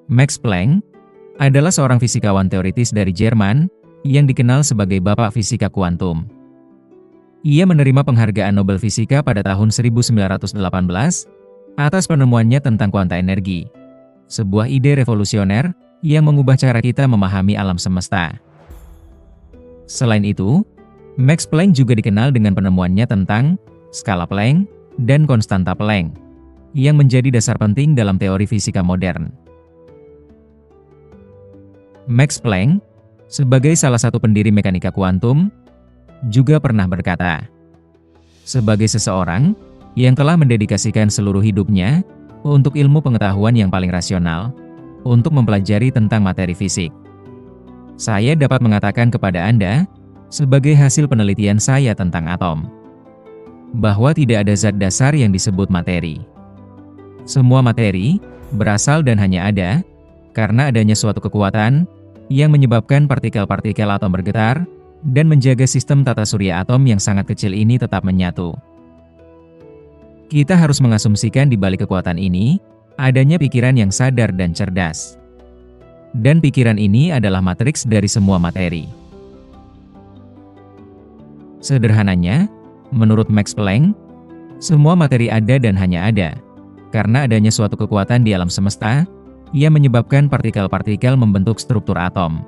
Max Planck adalah seorang fisikawan teoritis dari Jerman yang dikenal sebagai Bapak Fisika Kuantum. Ia menerima penghargaan Nobel Fisika pada tahun 1918 atas penemuannya tentang kuanta energi, sebuah ide revolusioner yang mengubah cara kita memahami alam semesta. Selain itu, Max Planck juga dikenal dengan penemuannya tentang skala Planck dan konstanta Planck, yang menjadi dasar penting dalam teori fisika modern. Max Planck, sebagai salah satu pendiri mekanika kuantum, juga pernah berkata, sebagai seseorang yang telah mendedikasikan seluruh hidupnya untuk ilmu pengetahuan yang paling rasional, untuk mempelajari tentang materi fisik, saya dapat mengatakan kepada Anda, sebagai hasil penelitian saya tentang atom, bahwa tidak ada zat dasar yang disebut materi. Semua materi berasal dan hanya ada karena adanya suatu kekuatan yang menyebabkan partikel-partikel atom bergetar dan menjaga sistem tata surya atom yang sangat kecil ini tetap menyatu. Kita harus mengasumsikan di balik kekuatan ini adanya pikiran yang sadar dan cerdas. Dan pikiran ini adalah matriks dari semua materi. Sederhananya, menurut Max Planck, semua materi ada dan hanya ada karena adanya suatu kekuatan di alam semesta yang menyebabkan partikel-partikel membentuk struktur atom.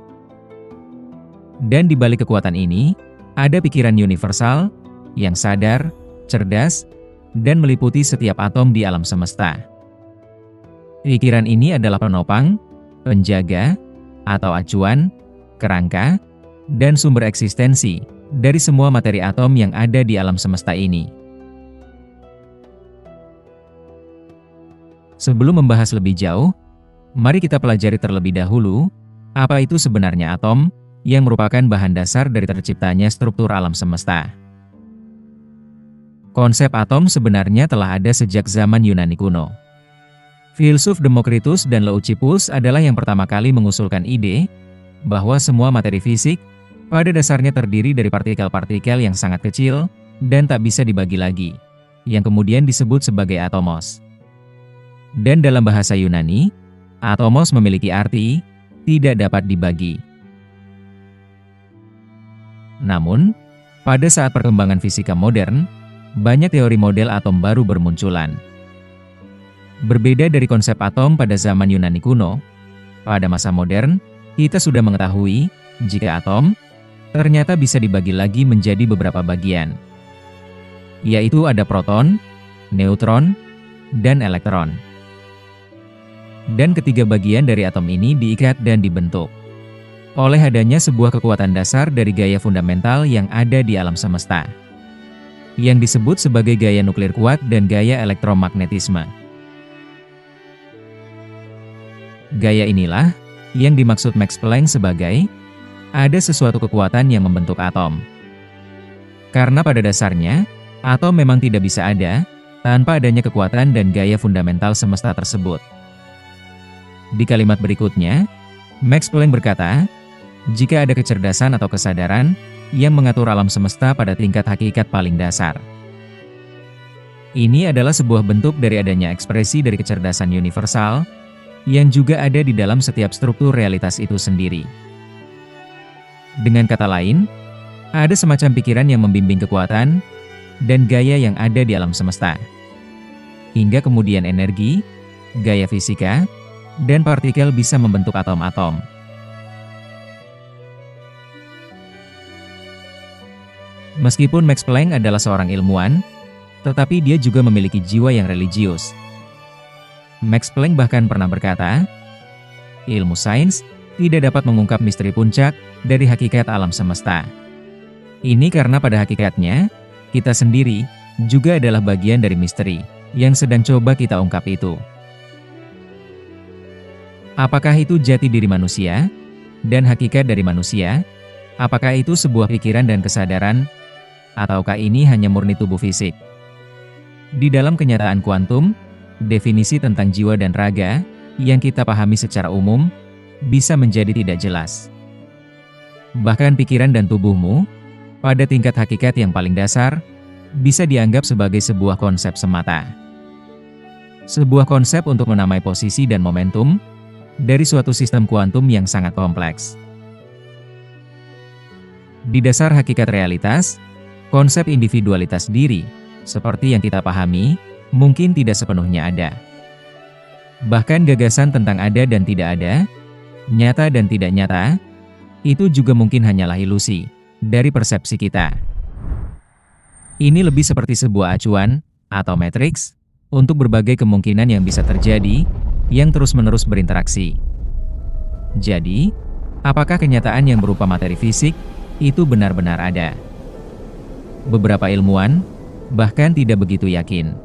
Dan di balik kekuatan ini, ada pikiran universal yang sadar, cerdas, dan meliputi setiap atom di alam semesta. Pikiran ini adalah penopang, penjaga, atau acuan, kerangka, dan sumber eksistensi dari semua materi atom yang ada di alam semesta ini. Sebelum membahas lebih jauh, mari kita pelajari terlebih dahulu apa itu sebenarnya atom yang merupakan bahan dasar dari terciptanya struktur alam semesta. Konsep atom sebenarnya telah ada sejak zaman Yunani kuno. Filsuf Demokritus dan Leucippus adalah yang pertama kali mengusulkan ide bahwa semua materi fisik pada dasarnya terdiri dari partikel-partikel yang sangat kecil dan tak bisa dibagi lagi, yang kemudian disebut sebagai atomos. Dan dalam bahasa Yunani, atomos memiliki arti tidak dapat dibagi. Namun, pada saat perkembangan fisika modern, banyak teori model atom baru bermunculan. Berbeda dari konsep atom pada zaman Yunani kuno, pada masa modern, kita sudah mengetahui jika atom ternyata bisa dibagi lagi menjadi beberapa bagian, yaitu ada proton, neutron, dan elektron. Dan ketiga bagian dari atom ini diikat dan dibentuk oleh adanya sebuah kekuatan dasar dari gaya fundamental yang ada di alam semesta, yang disebut sebagai gaya nuklir kuat dan gaya elektromagnetisme. Gaya inilah yang dimaksud Max Planck sebagai ada sesuatu kekuatan yang membentuk atom. Karena pada dasarnya, atom memang tidak bisa ada tanpa adanya kekuatan dan gaya fundamental semesta tersebut. Di kalimat berikutnya, Max Planck berkata, jika ada kecerdasan atau kesadaran yang mengatur alam semesta pada tingkat hakikat paling dasar. Ini adalah sebuah bentuk dari adanya ekspresi dari kecerdasan universal yang juga ada di dalam setiap struktur realitas itu sendiri. Dengan kata lain, ada semacam pikiran yang membimbing kekuatan dan gaya yang ada di alam semesta. Hingga kemudian energi, gaya fisika, dan partikel bisa membentuk atom-atom. Meskipun Max Planck adalah seorang ilmuwan, tetapi dia juga memiliki jiwa yang religius. Max Planck bahkan pernah berkata, ilmu sains tidak dapat mengungkap misteri puncak dari hakikat alam semesta. Ini karena pada hakikatnya, kita sendiri juga adalah bagian dari misteri yang sedang coba kita ungkap itu. Apakah itu jati diri manusia dan hakikat dari manusia? Apakah itu sebuah pikiran dan kesadaran? Ataukah ini hanya murni tubuh fisik? Di dalam kenyataan kuantum, definisi tentang jiwa dan raga yang kita pahami secara umum bisa menjadi tidak jelas. Bahkan pikiran dan tubuhmu, pada tingkat hakikat yang paling dasar, bisa dianggap sebagai sebuah konsep semata. Sebuah konsep untuk menamai posisi dan momentum, dari suatu sistem kuantum yang sangat kompleks. Di dasar hakikat realitas, konsep individualitas diri, seperti yang kita pahami, mungkin tidak sepenuhnya ada. Bahkan gagasan tentang ada dan tidak ada, nyata dan tidak nyata, itu juga mungkin hanyalah ilusi dari persepsi kita. Ini lebih seperti sebuah acuan atau matriks untuk berbagai kemungkinan yang bisa terjadi yang terus-menerus berinteraksi. Jadi, apakah kenyataan yang berupa materi fisik itu benar-benar ada? Beberapa ilmuwan bahkan tidak begitu yakin.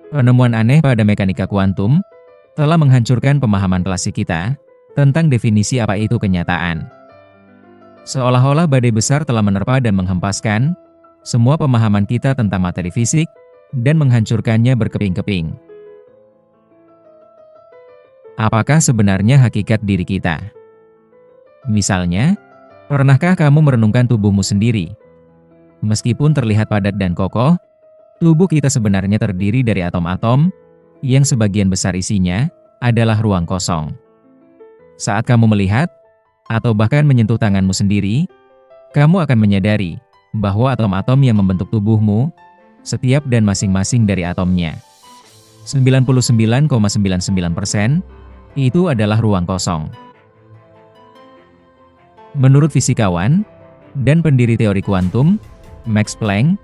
Penemuan aneh pada mekanika kuantum telah menghancurkan pemahaman klasik kita tentang definisi apa itu kenyataan. Seolah-olah badai besar telah menerpa dan menghempaskan semua pemahaman kita tentang materi fisik dan menghancurkannya berkeping-keping. Apakah sebenarnya hakikat diri kita? Misalnya, pernahkah kamu merenungkan tubuhmu sendiri? Meskipun terlihat padat dan kokoh, tubuh kita sebenarnya terdiri dari atom-atom yang sebagian besar isinya adalah ruang kosong. Saat kamu melihat, atau bahkan menyentuh tanganmu sendiri, kamu akan menyadari bahwa atom-atom yang membentuk tubuhmu, setiap dan masing-masing dari atomnya, 99,99%, itu adalah ruang kosong. Menurut fisikawan dan pendiri teori kuantum, Max Planck,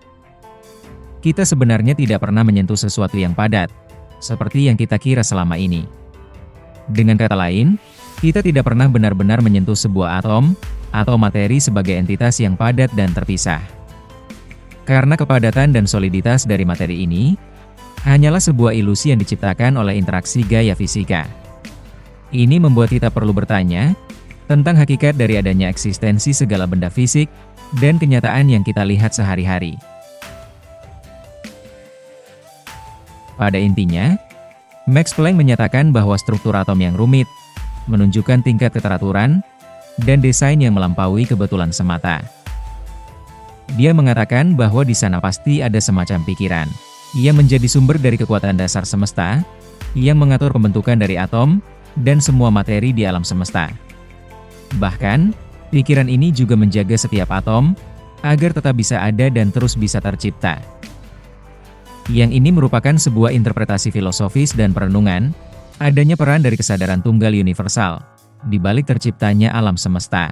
kita sebenarnya tidak pernah menyentuh sesuatu yang padat, seperti yang kita kira selama ini. Dengan kata lain, kita tidak pernah benar-benar menyentuh sebuah atom atau materi sebagai entitas yang padat dan terpisah. Karena kepadatan dan soliditas dari materi ini hanyalah sebuah ilusi yang diciptakan oleh interaksi gaya fisika. Ini membuat kita perlu bertanya tentang hakikat dari adanya eksistensi segala benda fisik dan kenyataan yang kita lihat sehari-hari. Pada intinya, Max Planck menyatakan bahwa struktur atom yang rumit menunjukkan tingkat keteraturan dan desain yang melampaui kebetulan semata. Dia mengatakan bahwa di sana pasti ada semacam pikiran yang menjadi sumber dari kekuatan dasar semesta yang mengatur pembentukan dari atom dan semua materi di alam semesta. Bahkan, pikiran ini juga menjaga setiap atom agar tetap bisa ada dan terus bisa tercipta. Yang ini merupakan sebuah interpretasi filosofis dan perenungan adanya peran dari kesadaran tunggal universal di balik terciptanya alam semesta.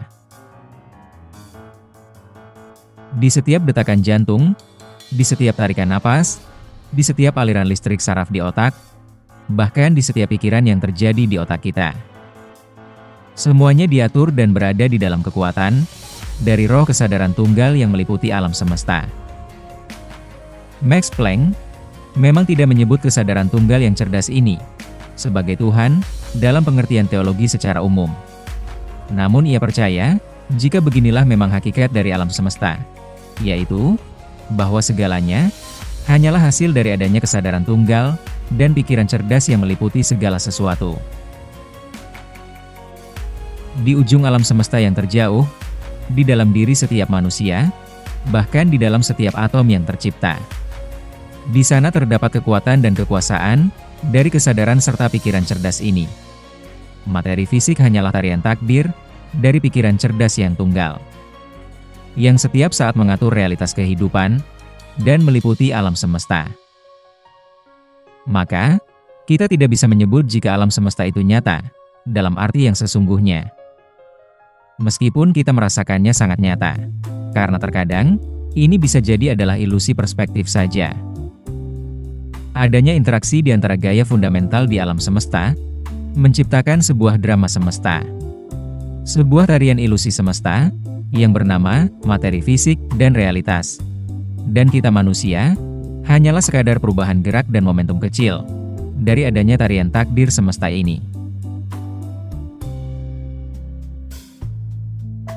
Di setiap detakan jantung, di setiap tarikan napas, di setiap aliran listrik saraf di otak, bahkan di setiap pikiran yang terjadi di otak kita. Semuanya diatur dan berada di dalam kekuatan dari roh kesadaran tunggal yang meliputi alam semesta. Max Planck memang tidak menyebut kesadaran tunggal yang cerdas ini sebagai Tuhan dalam pengertian teologi secara umum. Namun ia percaya, jika beginilah memang hakikat dari alam semesta, yaitu bahwa segalanya hanyalah hasil dari adanya kesadaran tunggal dan pikiran cerdas yang meliputi segala sesuatu. Di ujung alam semesta yang terjauh, di dalam diri setiap manusia, bahkan di dalam setiap atom yang tercipta. Di sana terdapat kekuatan dan kekuasaan dari kesadaran serta pikiran cerdas ini. Materi fisik hanyalah tarian takbir dari pikiran cerdas yang tunggal, yang setiap saat mengatur realitas kehidupan dan meliputi alam semesta. Maka, kita tidak bisa menyebut jika alam semesta itu nyata, dalam arti yang sesungguhnya. Meskipun kita merasakannya sangat nyata, karena terkadang, ini bisa jadi adalah ilusi perspektif saja. Adanya interaksi di antara gaya fundamental di alam semesta, menciptakan sebuah drama semesta. Sebuah tarian ilusi semesta, yang bernama materi fisik dan realitas. Dan kita manusia, hanyalah sekadar perubahan gerak dan momentum kecil, dari adanya tarian takdir semesta ini.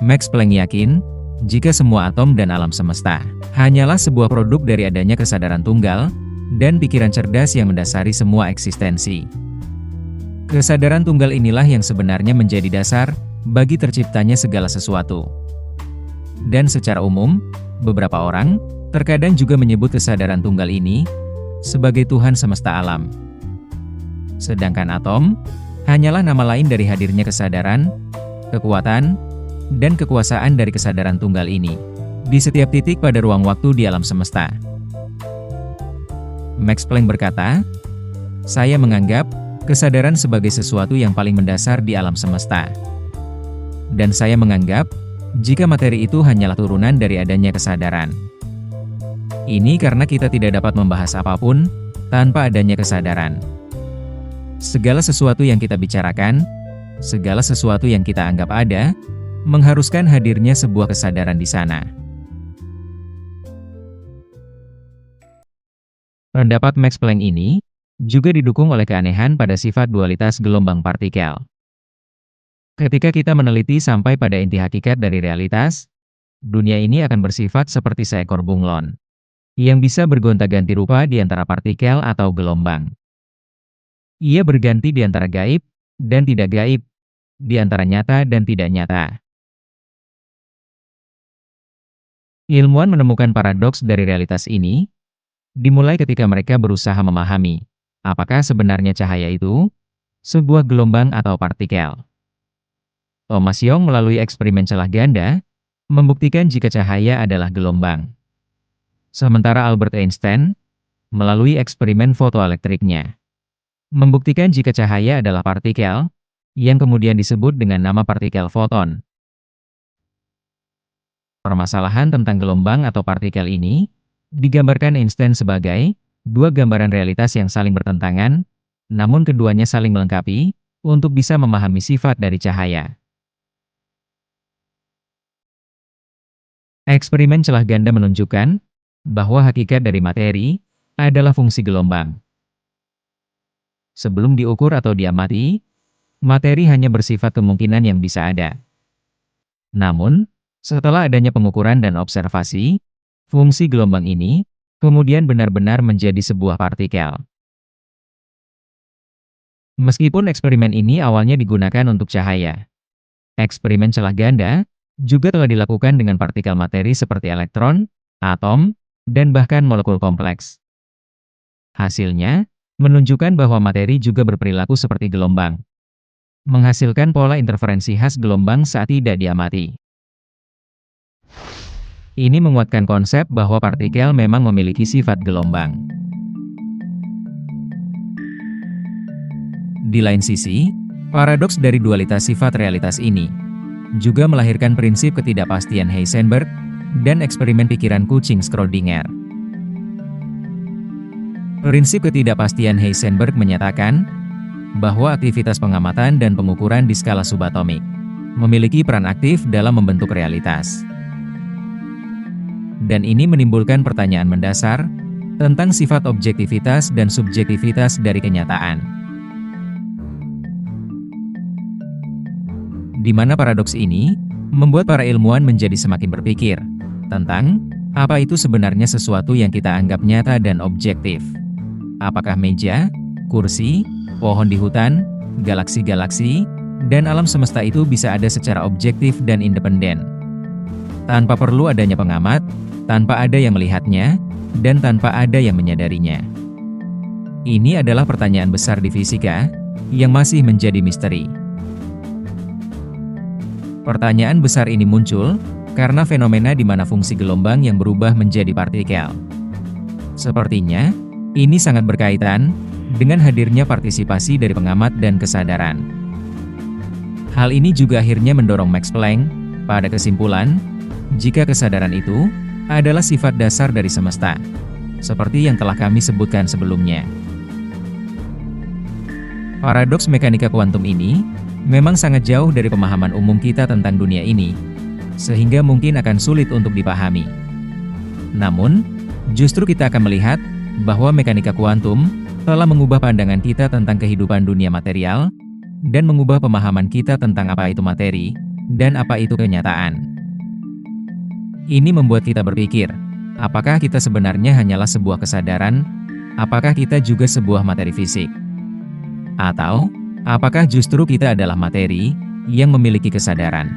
Max Planck yakin, jika semua atom dan alam semesta hanyalah sebuah produk dari adanya kesadaran tunggal dan pikiran cerdas yang mendasari semua eksistensi. Kesadaran tunggal inilah yang sebenarnya menjadi dasar bagi terciptanya segala sesuatu. Dan secara umum, beberapa orang terkadang juga menyebut kesadaran tunggal ini sebagai Tuhan semesta alam. Sedangkan atom hanyalah nama lain dari hadirnya kesadaran, kekuatan, dan kekuasaan dari kesadaran tunggal ini di setiap titik pada ruang waktu di alam semesta. Max Planck berkata, "Saya menganggap kesadaran sebagai sesuatu yang paling mendasar di alam semesta. Dan saya menganggap jika materi itu hanyalah turunan dari adanya kesadaran. Ini karena kita tidak dapat membahas apapun tanpa adanya kesadaran. Segala sesuatu yang kita bicarakan, segala sesuatu yang kita anggap ada, mengharuskan hadirnya sebuah kesadaran di sana." Pendapat Max Planck ini juga didukung oleh keanehan pada sifat dualitas gelombang partikel. Ketika kita meneliti sampai pada inti hakikat dari realitas, dunia ini akan bersifat seperti seekor bunglon yang bisa bergonta-ganti rupa di antara partikel atau gelombang. Ia berganti di antara gaib dan tidak gaib, di antara nyata dan tidak nyata. Ilmuwan menemukan paradoks dari realitas ini, dimulai ketika mereka berusaha memahami apakah sebenarnya cahaya itu sebuah gelombang atau partikel. Thomas Young melalui eksperimen celah ganda membuktikan jika cahaya adalah gelombang. Sementara Albert Einstein melalui eksperimen fotoelektriknya membuktikan jika cahaya adalah partikel yang kemudian disebut dengan nama partikel foton. Permasalahan tentang gelombang atau partikel ini digambarkan Einstein sebagai dua gambaran realitas yang saling bertentangan, namun keduanya saling melengkapi untuk bisa memahami sifat dari cahaya. Eksperimen celah ganda menunjukkan bahwa hakikat dari materi adalah fungsi gelombang. Sebelum diukur atau diamati, materi hanya bersifat kemungkinan yang bisa ada. Namun, setelah adanya pengukuran dan observasi, fungsi gelombang ini kemudian benar-benar menjadi sebuah partikel. Meskipun eksperimen ini awalnya digunakan untuk cahaya, eksperimen celah ganda juga telah dilakukan dengan partikel materi seperti elektron, atom, dan bahkan molekul kompleks. Hasilnya menunjukkan bahwa materi juga berperilaku seperti gelombang, menghasilkan pola interferensi khas gelombang saat tidak diamati. Ini menguatkan konsep bahwa partikel memang memiliki sifat gelombang. Di lain sisi, paradoks dari dualitas sifat realitas ini juga melahirkan prinsip ketidakpastian Heisenberg dan eksperimen pikiran kucing Schrödinger. Prinsip ketidakpastian Heisenberg menyatakan bahwa aktivitas pengamatan dan pengukuran di skala subatomik memiliki peran aktif dalam membentuk realitas. Dan ini menimbulkan pertanyaan mendasar tentang sifat objektivitas dan subjektivitas dari kenyataan. Di mana paradoks ini membuat para ilmuwan menjadi semakin berpikir tentang apa itu sebenarnya sesuatu yang kita anggap nyata dan objektif. Apakah meja, kursi, pohon di hutan, galaksi-galaksi, dan alam semesta itu bisa ada secara objektif dan independen, tanpa perlu adanya pengamat, tanpa ada yang melihatnya, dan tanpa ada yang menyadarinya? Ini adalah pertanyaan besar di fisika yang masih menjadi misteri. Pertanyaan besar ini muncul karena fenomena di mana fungsi gelombang yang berubah menjadi partikel. Sepertinya, ini sangat berkaitan dengan hadirnya partisipasi dari pengamat dan kesadaran. Hal ini juga akhirnya mendorong Max Planck pada kesimpulan, jika kesadaran itu adalah sifat dasar dari semesta, seperti yang telah kami sebutkan sebelumnya. Paradoks mekanika kuantum ini memang sangat jauh dari pemahaman umum kita tentang dunia ini, sehingga mungkin akan sulit untuk dipahami. Namun, justru kita akan melihat bahwa mekanika kuantum telah mengubah pandangan kita tentang kehidupan dunia material, dan mengubah pemahaman kita tentang apa itu materi, dan apa itu kenyataan. Ini membuat kita berpikir, apakah kita sebenarnya hanyalah sebuah kesadaran? Apakah kita juga sebuah materi fisik? Atau, apakah justru kita adalah materi yang memiliki kesadaran?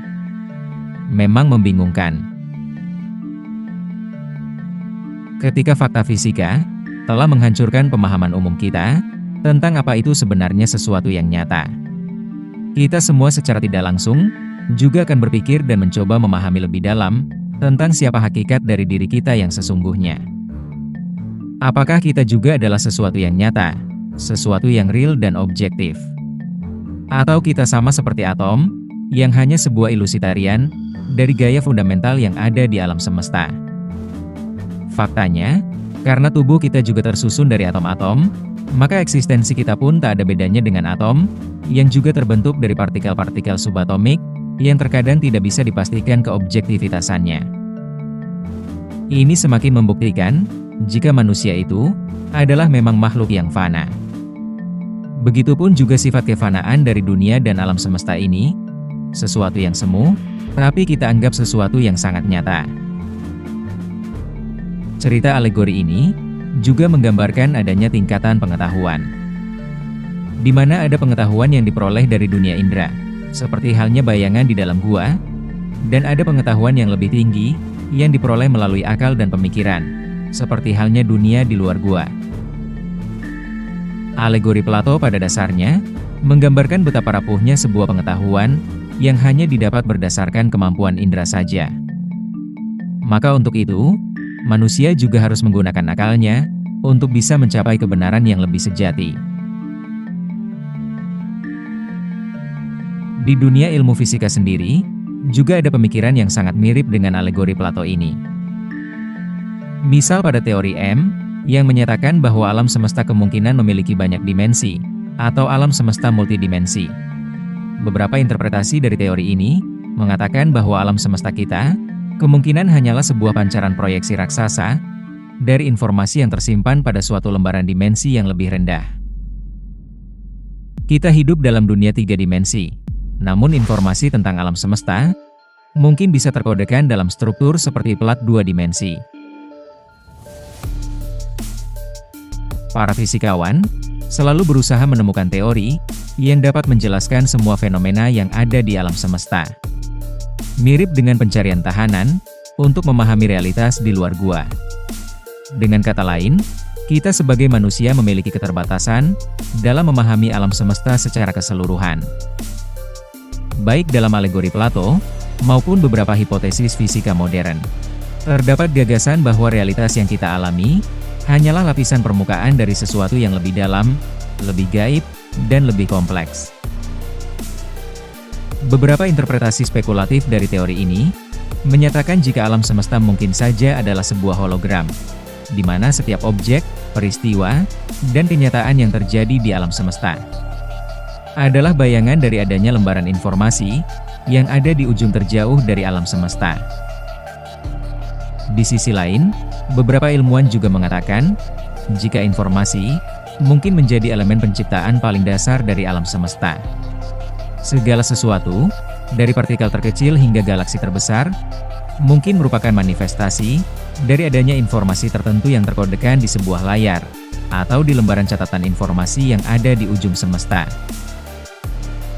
Memang membingungkan. Ketika fakta fisika telah menghancurkan pemahaman umum kita tentang apa itu sebenarnya sesuatu yang nyata. Kita semua secara tidak langsung juga akan berpikir dan mencoba memahami lebih dalam tentang siapa hakikat dari diri kita yang sesungguhnya. Apakah kita juga adalah sesuatu yang nyata, sesuatu yang real dan objektif? Atau kita sama seperti atom, yang hanya sebuah ilusi tarian dari gaya fundamental yang ada di alam semesta? Faktanya, karena tubuh kita juga tersusun dari atom-atom, maka eksistensi kita pun tak ada bedanya dengan atom, yang juga terbentuk dari partikel-partikel subatomik, yang terkadang tidak bisa dipastikan keobjektivitasannya. Ini semakin membuktikan, jika manusia itu adalah memang makhluk yang fana. Begitupun juga sifat kefanaan dari dunia dan alam semesta ini, sesuatu yang semu, tapi kita anggap sesuatu yang sangat nyata. Cerita alegori ini juga menggambarkan adanya tingkatan pengetahuan, di mana ada pengetahuan yang diperoleh dari dunia indera, seperti halnya bayangan di dalam gua, dan ada pengetahuan yang lebih tinggi, yang diperoleh melalui akal dan pemikiran, seperti halnya dunia di luar gua. Alegori Plato pada dasarnya, menggambarkan betapa rapuhnya sebuah pengetahuan, yang hanya didapat berdasarkan kemampuan indera saja. Maka untuk itu, manusia juga harus menggunakan akalnya, untuk bisa mencapai kebenaran yang lebih sejati. Di dunia ilmu fisika sendiri, juga ada pemikiran yang sangat mirip dengan alegori Plato ini. Misal pada teori M, yang menyatakan bahwa alam semesta kemungkinan memiliki banyak dimensi, atau alam semesta multidimensi. Beberapa interpretasi dari teori ini, mengatakan bahwa alam semesta kita, kemungkinan hanyalah sebuah pancaran proyeksi raksasa, dari informasi yang tersimpan pada suatu lembaran dimensi yang lebih rendah. Kita hidup dalam dunia 3 dimensi. Namun informasi tentang alam semesta mungkin bisa terkodekan dalam struktur seperti plat 2 dimensi. Para fisikawan selalu berusaha menemukan teori yang dapat menjelaskan semua fenomena yang ada di alam semesta. Mirip dengan pencarian tahanan untuk memahami realitas di luar gua. Dengan kata lain, kita sebagai manusia memiliki keterbatasan dalam memahami alam semesta secara keseluruhan. Baik dalam alegori Plato, maupun beberapa hipotesis fisika modern. Terdapat gagasan bahwa realitas yang kita alami, hanyalah lapisan permukaan dari sesuatu yang lebih dalam, lebih gaib, dan lebih kompleks. Beberapa interpretasi spekulatif dari teori ini, menyatakan jika alam semesta mungkin saja adalah sebuah hologram, di mana setiap objek, peristiwa, dan kenyataan yang terjadi di alam semesta adalah bayangan dari adanya lembaran informasi yang ada di ujung terjauh dari alam semesta. Di sisi lain, beberapa ilmuwan juga mengatakan, jika informasi mungkin menjadi elemen penciptaan paling dasar dari alam semesta. Segala sesuatu, dari partikel terkecil hingga galaksi terbesar, mungkin merupakan manifestasi dari adanya informasi tertentu yang terkodekan di sebuah layar, atau di lembaran catatan informasi yang ada di ujung semesta.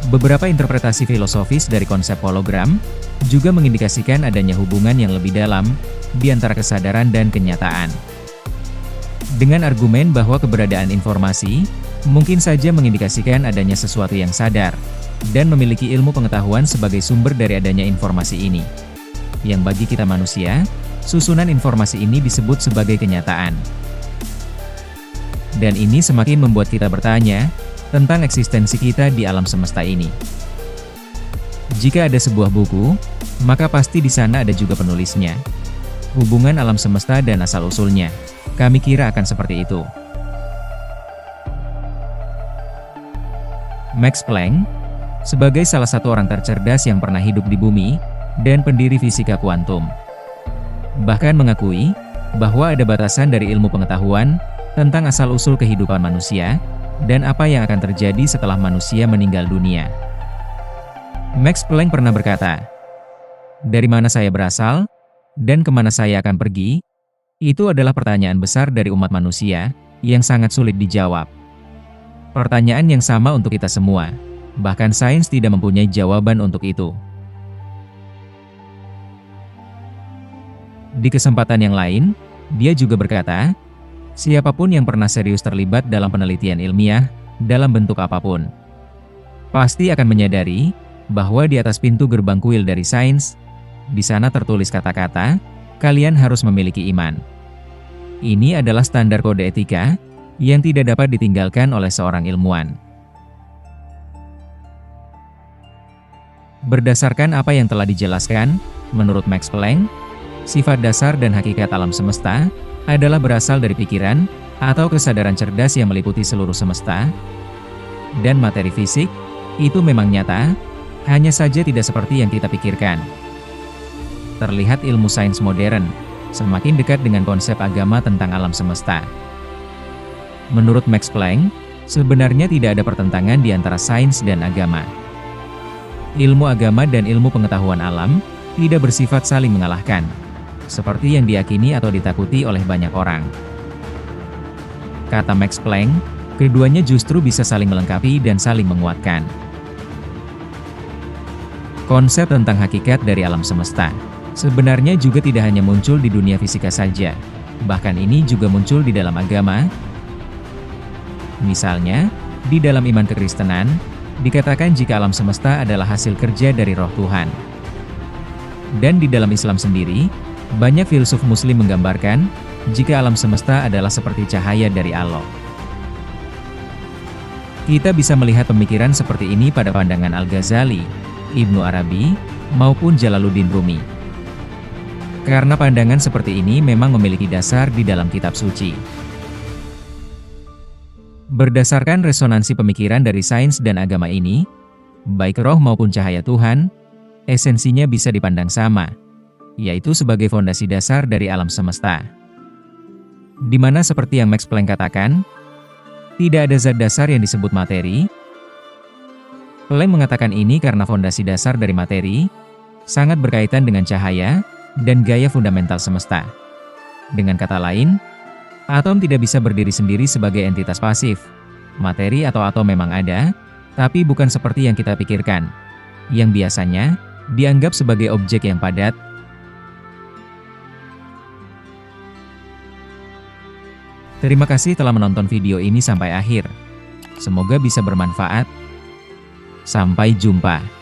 Beberapa interpretasi filosofis dari konsep hologram juga mengindikasikan adanya hubungan yang lebih dalam di antara kesadaran dan kenyataan. Dengan argumen bahwa keberadaan informasi mungkin saja mengindikasikan adanya sesuatu yang sadar dan memiliki ilmu pengetahuan sebagai sumber dari adanya informasi ini. Yang bagi kita manusia, susunan informasi ini disebut sebagai kenyataan. Dan ini semakin membuat kita bertanya tentang eksistensi kita di alam semesta ini. Jika ada sebuah buku, maka pasti di sana ada juga penulisnya. Hubungan alam semesta dan asal-usulnya, kami kira akan seperti itu. Max Planck, sebagai salah satu orang tercerdas yang pernah hidup di bumi, dan pendiri fisika kuantum, bahkan mengakui bahwa ada batasan dari ilmu pengetahuan tentang asal-usul kehidupan manusia, dan apa yang akan terjadi setelah manusia meninggal dunia. Max Planck pernah berkata, "Dari mana saya berasal, dan kemana saya akan pergi, itu adalah pertanyaan besar dari umat manusia, yang sangat sulit dijawab. Pertanyaan yang sama untuk kita semua, bahkan sains tidak mempunyai jawaban untuk itu." Di kesempatan yang lain, dia juga berkata, Siapapun yang pernah serius terlibat dalam penelitian ilmiah, dalam bentuk apapun, pasti akan menyadari bahwa di atas pintu gerbang kuil dari sains, di sana tertulis kata-kata, kalian harus memiliki iman. Ini adalah standar kode etika yang tidak dapat ditinggalkan oleh seorang ilmuwan. Berdasarkan apa yang telah dijelaskan, menurut Max Planck, sifat dasar dan hakikat alam semesta adalah berasal dari pikiran atau kesadaran cerdas yang meliputi seluruh semesta, dan materi fisik itu memang nyata, hanya saja tidak seperti yang kita pikirkan. Terlihat ilmu sains modern semakin dekat dengan konsep agama tentang alam semesta. Menurut Max Planck, sebenarnya tidak ada pertentangan di antara sains dan agama. Ilmu agama dan ilmu pengetahuan alam tidak bersifat saling mengalahkan, seperti yang diyakini atau ditakuti oleh banyak orang. Kata Max Planck, keduanya justru bisa saling melengkapi dan saling menguatkan. Konsep tentang hakikat dari alam semesta sebenarnya juga tidak hanya muncul di dunia fisika saja, bahkan ini juga muncul di dalam agama. Misalnya, di dalam iman kekristenan, dikatakan jika alam semesta adalah hasil kerja dari roh Tuhan. Dan di dalam Islam sendiri, banyak filsuf muslim menggambarkan jika alam semesta adalah seperti cahaya dari Allah. Kita bisa melihat pemikiran seperti ini pada pandangan Al-Ghazali, Ibnu Arabi, maupun Jalaluddin Rumi. Karena pandangan seperti ini memang memiliki dasar di dalam kitab suci. Berdasarkan resonansi pemikiran dari sains dan agama ini, baik roh maupun cahaya Tuhan, esensinya bisa dipandang sama, yaitu sebagai fondasi dasar dari alam semesta. Di mana seperti yang Max Planck katakan, tidak ada zat dasar yang disebut materi. Planck mengatakan ini karena fondasi dasar dari materi sangat berkaitan dengan cahaya dan gaya fundamental semesta. Dengan kata lain, atom tidak bisa berdiri sendiri sebagai entitas pasif. Materi atau atom memang ada, tapi bukan seperti yang kita pikirkan, yang biasanya dianggap sebagai objek yang padat. Terima kasih telah menonton video ini sampai akhir. Semoga bisa bermanfaat. Sampai jumpa.